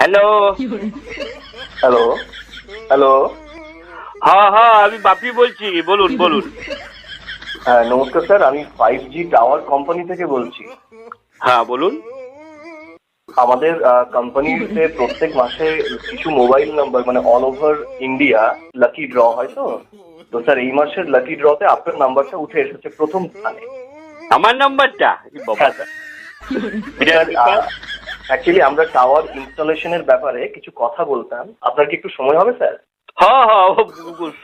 Hello. Hello hello. হ্যাঁ হ্যাঁ, আমি বাপি বলছি, বলুন বলুন। হ্যাঁ নমস্কার স্যার, আমি 5G টাওয়ার কোম্পানি থেকে বলছি। হ্যাঁ বলুন। আমাদের কোম্পানিতে প্রত্যেক মাসে কিছু মোবাইল নাম্বার মানে all over India lucky draw হয়। তো তো স্যার এই মাসের লাকি ড্রতে আপনার নাম্বারটা উঠে এসেছে প্রথম স্থানে। আমার নাম্বারটা? হ্যাঁ স্যার। অ্যাকচুয়ালি আমরা টাওয়ার ইনস্টলেশনের ব্যাপারে কিছু কথা বলতাম, আপনার কি একটু সময় হবে স্যার? হ্যাঁ হ্যাঁ,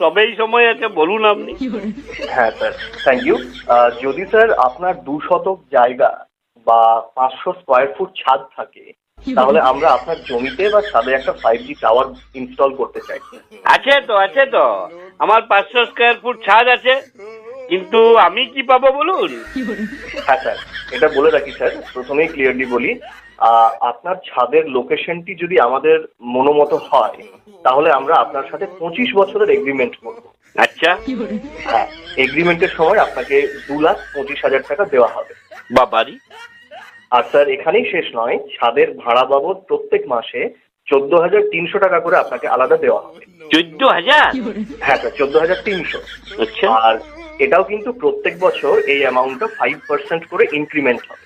সবেই সময় আছে, বলুন আপনি। হ্যাঁ স্যার, থ্যাংক ইউ। যদি স্যার আপনার 2 শতক জায়গা বা 500 স্কোয়ার ফুট ছাদ থাকে, তাহলে আমরা আপনার জমিতে বা ছাদে একটা 5G টাওয়ার ইনস্টল করতে চাই। আছে তো, আছে তো, আমার 500 স্কোয়ার ফুট ছাদ আছে, কিন্তু আমি কি পাবো বলুন? হ্যাঁ স্যার, এটা বলে রাখি স্যার, প্রথমেই ক্লিয়ারলি বলি, আপনার ছাদের লোকেশনটি যদি আমাদের মনোমতো হয়, তাহলে আমরা আপনার সাথে 25 বছরের এগ্রিমেন্ট করব। আচ্ছা। হ্যাঁ, এগ্রিমেন্টের সময় আপনাকে 2,25,000 টাকা দেওয়া হবে। বাবারি। আর স্যার এখানেই শেষ নয়, ছাদের ভাড়া বাবদ প্রত্যেক মাসে 14,300 টাকা করে আপনাকে আলাদা দেওয়া হবে। 14,000? হ্যাঁ স্যার, 14,300। আচ্ছা। আর এটাও কিন্তু প্রত্যেক বছর এই অ্যামাউন্টটা 5% করে ইনক্রিমেন্ট হবে।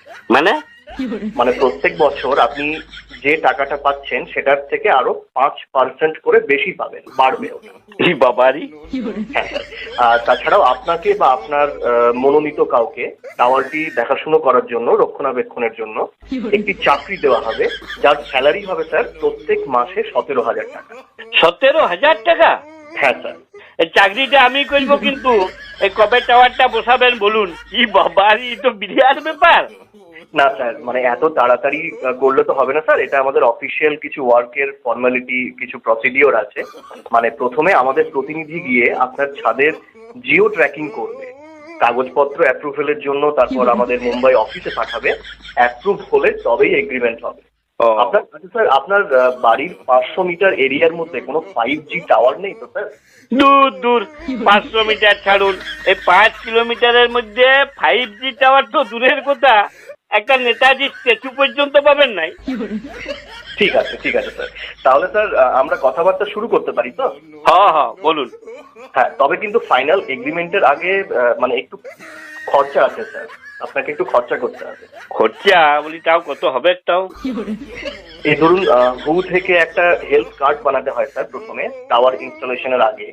মানে প্রত্যেক বছর আপনি যে টাকাটা পাচ্ছেন সেটার থেকে আরো 5% করে বেশি পাবেন, বাড়বে ওটা। বাবারি। হ্যাঁ স্যার। তাছাড়াও আপনাকে বা আপনার মনোনীত কাউকে টাওয়ারটি দেখাশুনো করার জন্য, রক্ষণাবেক্ষণের জন্য একটি চাকরি দেওয়া হবে, যার স্যালারি হবে স্যার প্রত্যেক মাসে 17,000 টাকা। 17,000 টাকা? হ্যাঁ স্যার। এই চাকরিটা আমি করবো, কিন্তু এই কবে টাওয়ারটা বসাবেন বলুন? কি বাবারি, তো বিরাট ব্যাপার। না স্যার, মানে এত তাড়াতাড়ি করলে তো হবে না স্যার, এটা আমাদের অফিসিয়াল কিছু ওয়ার্কের ফর্মালিটি, কিছু প্রসিডিওর আছে। মানে প্রথমে আমাদের প্রতিনিধি গিয়ে আপনার ছাদের জিও ট্র্যাকিং করবে, কাগজপত্র অ্যাপ্রুভেলের জন্য, তারপর আমাদের মুম্বাই অফিসে পাঠাবে, অ্যাপ্রুভ হলে তবেই এগ্রিমেন্ট হবে। আপনার স্যার, আপনার বাড়ির 500 মিটার এরিয়ার মধ্যে কোনো 5G টাওয়ার নেই তো স্যার? দূর দূর, 500 মিটার ছাড়ুন, এই 5 কিলোমিটারের মধ্যে 5G টাওয়ার তো দূরের কথা, একটা নেতাজি স্ট্যাচু পর্যন্ত পাবেন নাই। ঠিক আছে ঠিক আছে স্যার, তাহলে স্যার আমরা কথাবার্তা শুরু করতে পারি তো? হ্যাঁ হ্যাঁ বলুন। হ্যাঁ, তবে কিন্তু ফাইনাল এগ্রিমেন্টের আগে মানে একটু খরচা আছে স্যার, আপনাকে একটু খরচা করতে হবে। খরচা বলি, তাও কত হবে তাও? এই ধরুন, হু থেকে একটা হেলথ কার্ড বানাতে হয় স্যার প্রথমে টাওয়ার ইনস্টলেশনের আগে,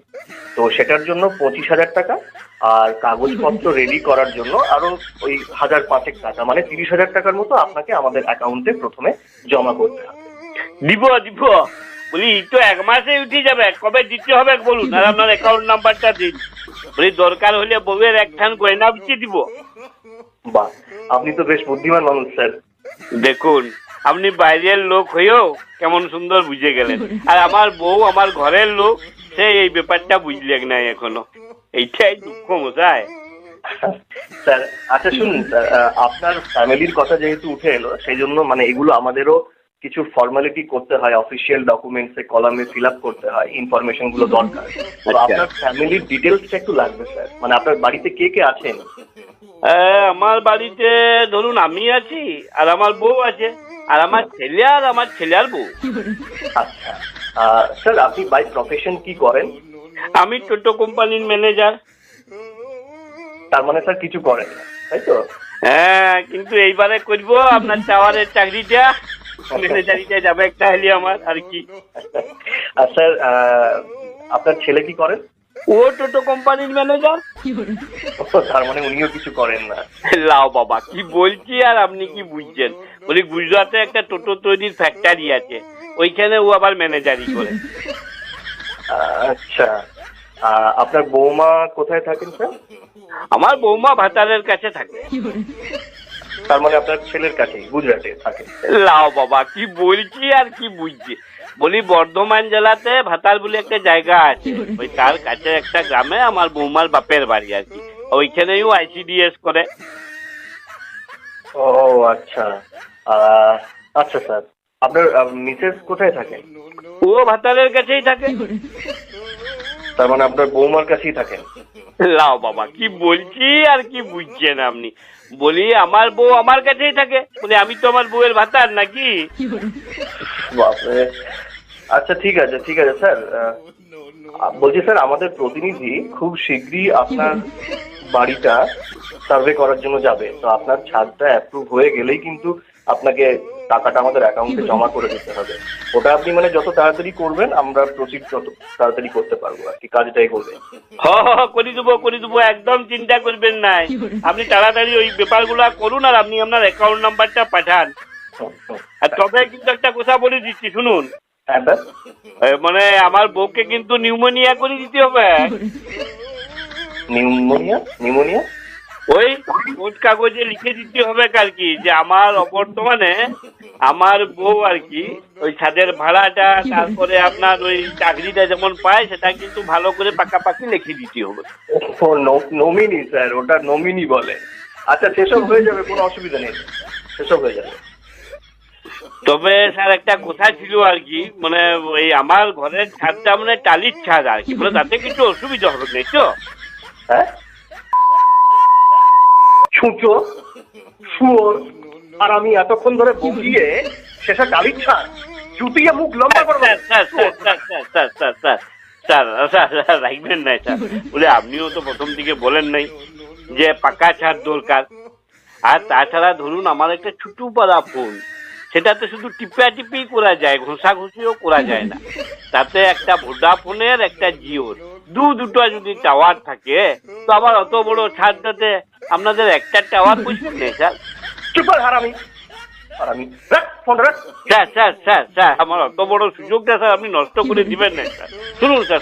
তো সেটার জন্য 25,000 টাকা, আর কাগজপত্র রেডি করার জন্য আরো ওই 1,500 টাকা, মানে 30,000 টাকার মতো আপনাকে আমাদের অ্যাকাউন্টে প্রথমে জমা করতে হবে। দিব দিব বলি, তো 1 মাসে উঠে যাবে, কবে দিতে হবে বলুন, আর আপনার অ্যাকাউন্ট নাম্বারটা দিন। বলি দরকার হলে বউয়ের একখান গয়না বিছিয়ে দিব। বাহ, আপনি তো বেশ বুদ্ধিমান মানুষ স্যার। দেখুন, আপনি বাইরের লোক হয়েও কেমন সুন্দর বুঝে গেলেন, আর আমার বউ আমার ঘরের লোক, সে এই ব্যাপারটা বুঝলেন নাই এখনো। এইটাই দুঃখ মশাই। স্যার আচ্ছা শুনুন স্যার, আপনার ফ্যামিলির কথা যেহেতু উঠে এলো, সেই জন্য মানে এগুলো আমাদেরও কিছু ফর্মালিটি করতে হয়, অফিসিয়াল ডকুমেন্টসে কলামে ফিল আপ করতে হয়, ইনফরমেশন গুলো দরকার। তো আপনার ফ্যামিলির ডিটেলসটা একটু লাগবে স্যার, মানে আপনার বাড়িতে কে কে আছেন? আমার বাড়িতে ধরুন আমি আছি, আর আমার বউ আছে, আর আমার ছেলে, আর আমার ছেলে আর বউ। আচ্ছা স্যার, আপনি বাই প্রফেশন কি করেন? আমি টোটো কোম্পানির ম্যানেজার। তার মানে স্যার কিছু করেন না, তাই তো? হ্যাঁ, কিন্তু এইবারে করবো আপনার টাওয়ারের চাকরিটা, ম্যানেজারিটা যাবে একটা হলে আমার, আর কি। আর স্যার আপনার ছেলে কি করেন? ও টোটো কোম্পানির ম্যানেজার। তার মানে উনিও কিছু করেন না। লাও বাবা, কি বলছি আর আপনি কি বুঝছেন? বলি গুজরাটে একটা টোটো তৈরির ফ্যাক্টরি আছে, ওইখানে ও আবার ম্যানেজারি করে। আচ্ছা, আপনার বৌমা কোথায় থাকেন স্যার? আমার বৌমা ভাতারের কাছে থাকে। তার মানে আপনার ছেলের কাছেই গুজরাটে থাকে। লাও বাবা, কি বলছি আর কি বুঝছি। বলি বর্ধমান জেলাতে ভাতার বলে একটা জায়গা আছে, ওই তার কাছে একটা গ্রামে আমার বৌমার বাপের বাড়ি আর কি, ওইখানেও ICDS করে। ও আচ্ছা। আচ্ছা স্যার, আপনার মিসেস কোথায় থাকেন? ও ভাতারের কাছেই থাকে। তার মানে আপনার বৌমার কাছেই থাকেন? লাও বাবা, কি বলছি আর কি বুঝছেন আপনি? বলি আমার বউ আমার কাছেই থাকে, বলি আমি তো আমার বউয়ের ভাতার নাকি? বাপরে। আচ্ছা ঠিক আছে স্যার, বলছি স্যার আমাদের প্রতিনিধি খুব শীঘ্রই আপনার বাড়িটা সার্ভে করার জন্য যাবে, তো আপনার ছাদটা অ্যাপ্রুভ হয়ে গেলেই কিন্তু আপনাকে টাকাটা আমাদের অ্যাকাউন্টে জমা করে দিতে হবে। ওটা আপনি মানে যত তাড়াতাড়ি করবেন আমরা প্রসিড তত তাড়াতাড়ি করতে পারবো আর কি, কাজটাই করবেন। করে দেবো, একদম চিন্তা করবেন নাই। আপনি তাড়াতাড়ি ওই ব্যাপারগুলো করুন আর আপনি আপনার অ্যাকাউন্ট নাম্বারটা পাঠান। আর তবে কিন্তু একটা কথা বলে দিচ্ছি, শুনুন। হ্যাঁ স্যার। মানে আমার বউকে কিন্তু নিউমোনিয়া করে দিতে হবে। নিউমোনিয়া ওই কোর্ট কাগজে লিখে দিতে হবে আর কি, যে আমার বর্তমানে আমার বউ আর কি ওই ছাদের ভাড়াটা, তারপরে আপনার ওই চাকরিটা যেমন পায় সেটা কিন্তু ভালো করে পাকাপাকি লিখে দিতে হবে। নমিনি স্যার, ওটা নমিনি বলে। আচ্ছা সেসব হয়ে যাবে, কোনো অসুবিধা নেই, সেসব হয়ে যাবে। তবে স্যার একটা কথা ছিল আর কি, মানে ওই আমার ঘরের ছাদটা মানে টালির ছাদ আর কি, মানে তাতে কিছু অসুবিধা হবে না তো? হ্যাঁ ছুঁচো শুয়োর, আর আমি এতক্ষণ ধরে বকিয়ে শেষে টালির ছাদ চুটিয়ে মুখ লম্বা করবো। স্যার রাখবেন নাই স্যার, বলে আপনিও তো প্রথম দিকে বলেন নাই যে পাকা ছাদ দরকার। আর তাছাড়া ধরুন আমার একটা ছোট পাড়া ফোন, সেটাতে শুধু টিপি করা যায়, ঘষাঘষিও করা যায় না। তাতে একটা ভোডাফোনের একটা জিওর দুটো যদি টাওয়ার থাকে, তো আবার অত বড় ছাদটাতে আপনাদের একটা টাওয়ার বুঝবেন না স্যার? চুপ হারামি, রাখ ফোন রাখ। স্যার আমার অত বড় সুযোগটা স্যার আপনি নষ্ট করে দিবেন না স্যার। শুনুন স্যার